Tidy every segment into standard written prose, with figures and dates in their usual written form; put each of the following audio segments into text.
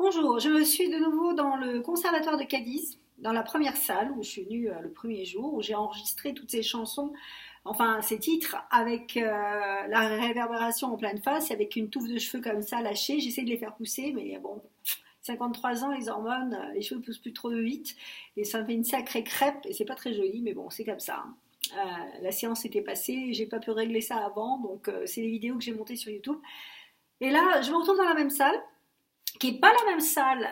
Bonjour, je me suis de nouveau dans le conservatoire de Cadiz, dans la première salle où je suis venue le premier jour, où j'ai enregistré toutes ces chansons, enfin ces titres, avec la réverbération en pleine face, avec une touffe de cheveux comme ça lâchée. J'essaie de les faire pousser, mais bon, 53 ans, les hormones, les cheveux poussent plus trop vite, et ça me fait une sacrée crêpe, et c'est pas très joli, mais bon, c'est comme ça. La séance était passée, j'ai pas pu régler ça avant, donc c'est les vidéos que j'ai montées sur YouTube. Et là, je me retrouve dans la même salle, qui n'est pas la même salle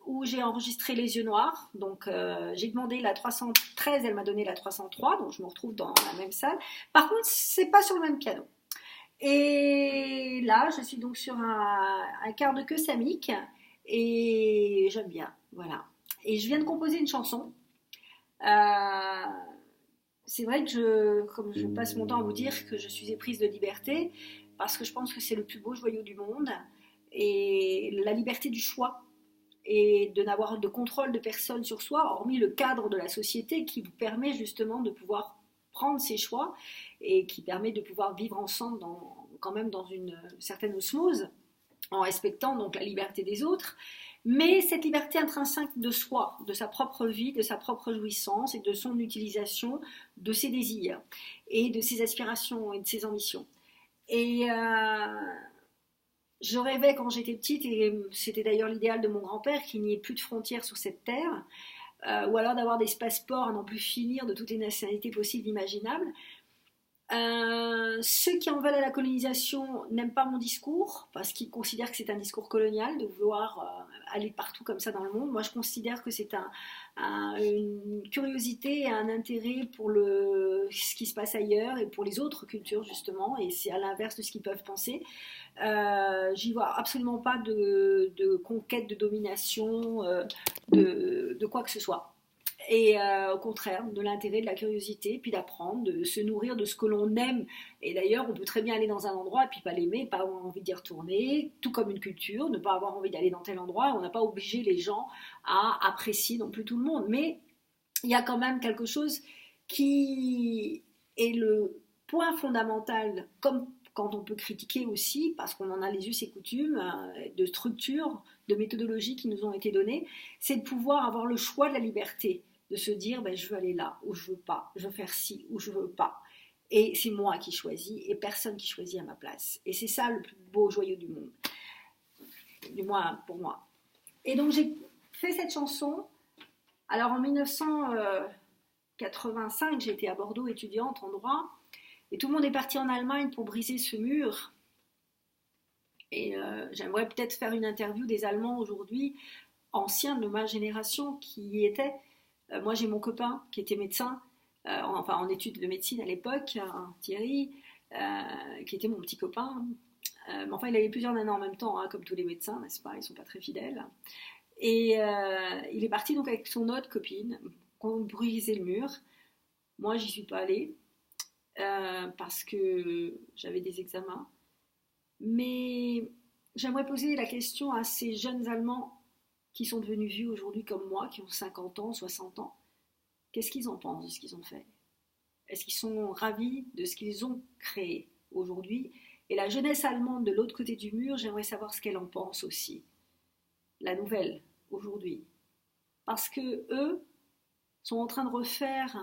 où j'ai enregistré Les Yeux Noirs. Donc j'ai demandé la 313, elle m'a donné la 303, donc je me retrouve dans la même salle. Par contre, c'est pas sur le même piano. Et là, je suis donc sur un quart de queue samique et j'aime bien, voilà. Et je viens de composer une chanson. Euh, c'est vrai que comme je passe mon temps à vous dire que je suis éprise de liberté, parce que je pense que c'est le plus beau joyau du monde, et la liberté du choix, et de n'avoir de contrôle de personne sur soi, hormis le cadre de la société qui vous permet justement de pouvoir prendre ses choix et qui permet de pouvoir vivre ensemble quand même dans une certaine osmose, en respectant donc la liberté des autres, mais cette liberté intrinsèque de soi, de sa propre vie, de sa propre jouissance et de son utilisation de ses désirs et de ses aspirations et de ses ambitions. Et je rêvais quand j'étais petite, et c'était d'ailleurs l'idéal de mon grand-père, qu'il n'y ait plus de frontières sur cette terre, ou alors d'avoir des passeports à n'en plus finir de toutes les nationalités possibles imaginables. Ceux qui en veulent à la colonisation n'aiment pas mon discours parce qu'ils considèrent que c'est un discours colonial de vouloir aller partout comme ça dans le monde. Moi, je considère que c'est une curiosité et un intérêt pour ce qui se passe ailleurs et pour les autres cultures, justement, et c'est à l'inverse de ce qu'ils peuvent penser. J'y vois absolument pas de conquête, de domination, de quoi que ce soit. Et au contraire, de l'intérêt, de la curiosité, puis d'apprendre, de se nourrir de ce que l'on aime. Et d'ailleurs, on peut très bien aller dans un endroit et puis pas l'aimer, pas avoir envie d'y retourner, tout comme une culture, ne pas avoir envie d'aller dans tel endroit. On n'a pas obligé les gens à apprécier non plus tout le monde. Mais il y a quand même quelque chose qui est le point fondamental, comme quand on peut critiquer aussi, parce qu'on en a les us et coutumes, de structures, de méthodologies qui nous ont été données, c'est de pouvoir avoir le choix de la liberté, de se dire ben, je veux aller là ou je veux pas, je veux faire ci ou je veux pas. Et c'est moi qui choisis et personne qui choisit à ma place. Et c'est ça le plus beau joyau du monde, du moins pour moi. Et donc j'ai fait cette chanson. Alors en 1985, j'étais à Bordeaux étudiante en droit et tout le monde est parti en Allemagne pour briser ce mur. Et j'aimerais peut-être faire une interview des Allemands aujourd'hui, anciens de ma génération, qui y étaient. Moi, j'ai mon copain qui était médecin, enfin en études de médecine à l'époque, Thierry, qui était mon petit copain. Mais enfin, il avait plusieurs nanas en même temps, hein, comme tous les médecins, n'est-ce pas? Ils ne sont pas très fidèles. Et il est parti donc avec son autre copine, qu'on brisait le mur. Moi, j'y suis pas allée parce que j'avais des examens. Mais j'aimerais poser la question à ces jeunes Allemands qui sont devenus vieux aujourd'hui comme moi, qui ont 50 ans, 60 ans. Qu'est-ce qu'ils en pensent de ce qu'ils ont fait? Est-ce qu'ils sont ravis de ce qu'ils ont créé aujourd'hui? Et la jeunesse allemande de l'autre côté du mur, j'aimerais savoir ce qu'elle en pense aussi. La nouvelle, aujourd'hui. Parce que eux sont en train de refaire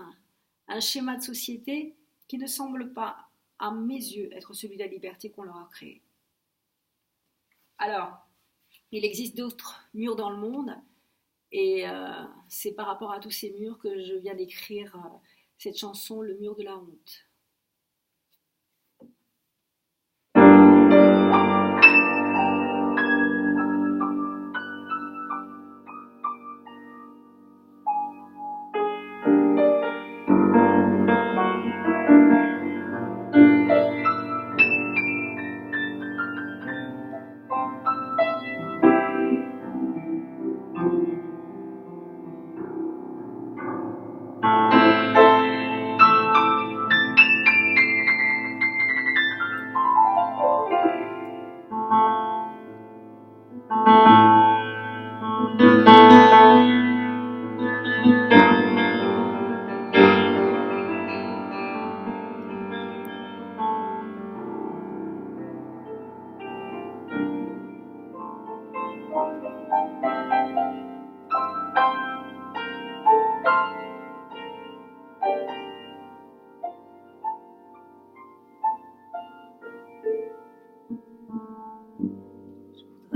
un schéma de société qui ne semble pas, à mes yeux, être celui de la liberté qu'on leur a créé. Alors, il existe d'autres murs dans le monde, et c'est par rapport à tous ces murs que je viens d'écrire cette chanson, Le mur de la honte.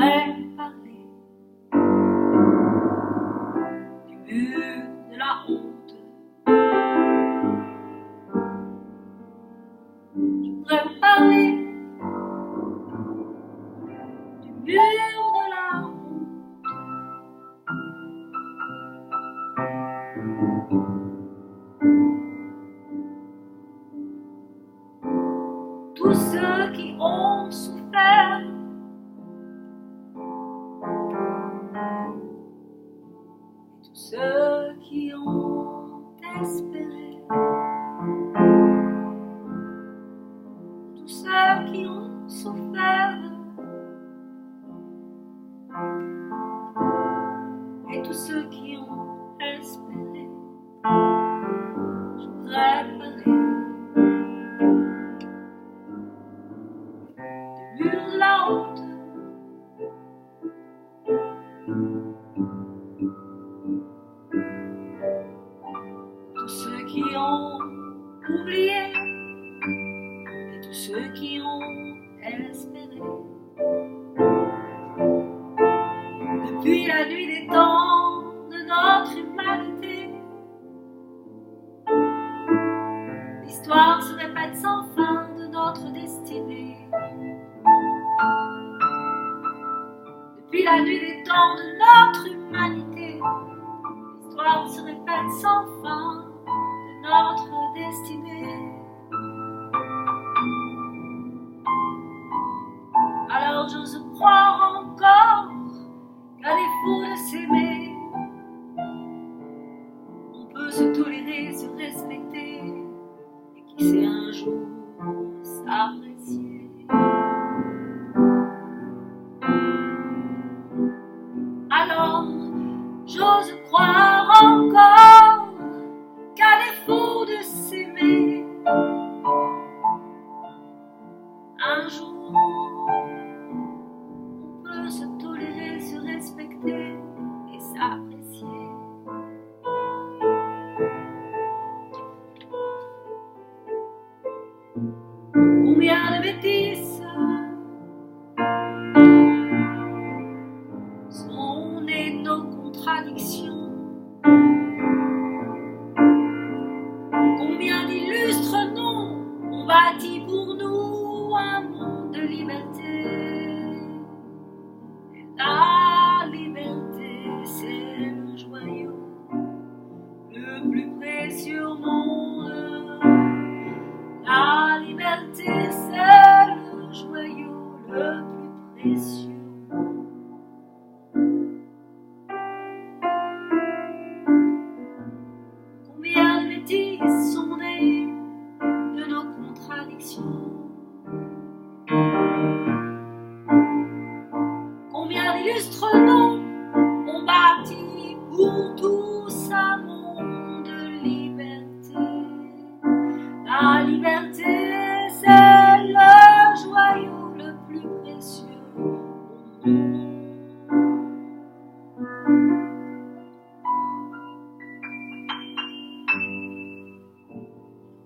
voudrais parler du mur de la honte. Je voudrais vous parler du mur de la honte. Tous ceux qui ont souffert, tous ceux qui ont espéré, tous ceux qui ont souffert, et tous ceux qui ont espéré, je voudrais parler du mur de la honte. Tous ceux qui ont oublié et tous ceux qui ont espéré. Depuis la nuit des temps de notre humanité, l'histoire se répète sans fin de notre destinée. Depuis la nuit des temps de notre humanité, l'histoire se répète sans fin de notre destinée. Alors j'ose croire encore qu'à défaut de s'aimer, on peut se tolérer, se respecter, et qui sait un jour s'apprécier. Alors j'ose croire encore qu'à défaut de s'aimer, un jour on peut se tolérer, se respecter et s'apprécier. Combien de bêtises sont nées de nos contradictions, combien d'illustres noms ont bâti pour nous un monde de liberté. Et la liberté, c'est le joyau le plus précieux au monde. La liberté, c'est le joyau le plus précieux. Combien de bêtises sont nées de nos contradictions, combien d'illustres noms ont bâti pour tous un monde de liberté. La liberté, c'est le joyau le plus précieux au monde.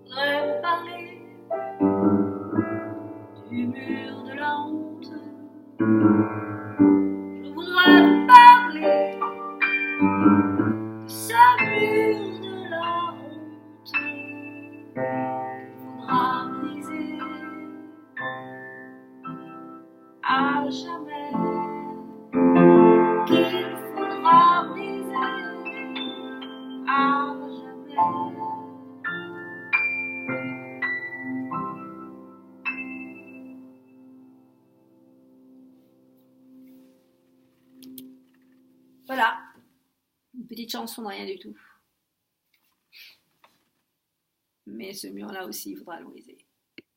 Je voudrais parler du mur de la honte. Je voudrais parler de ce mur de la honte qu'il faudra briser à jamais, qu'il faudra briser à jamais. Voilà, une petite chanson de rien du tout. Mais ce mur-là aussi, il faudra le briser.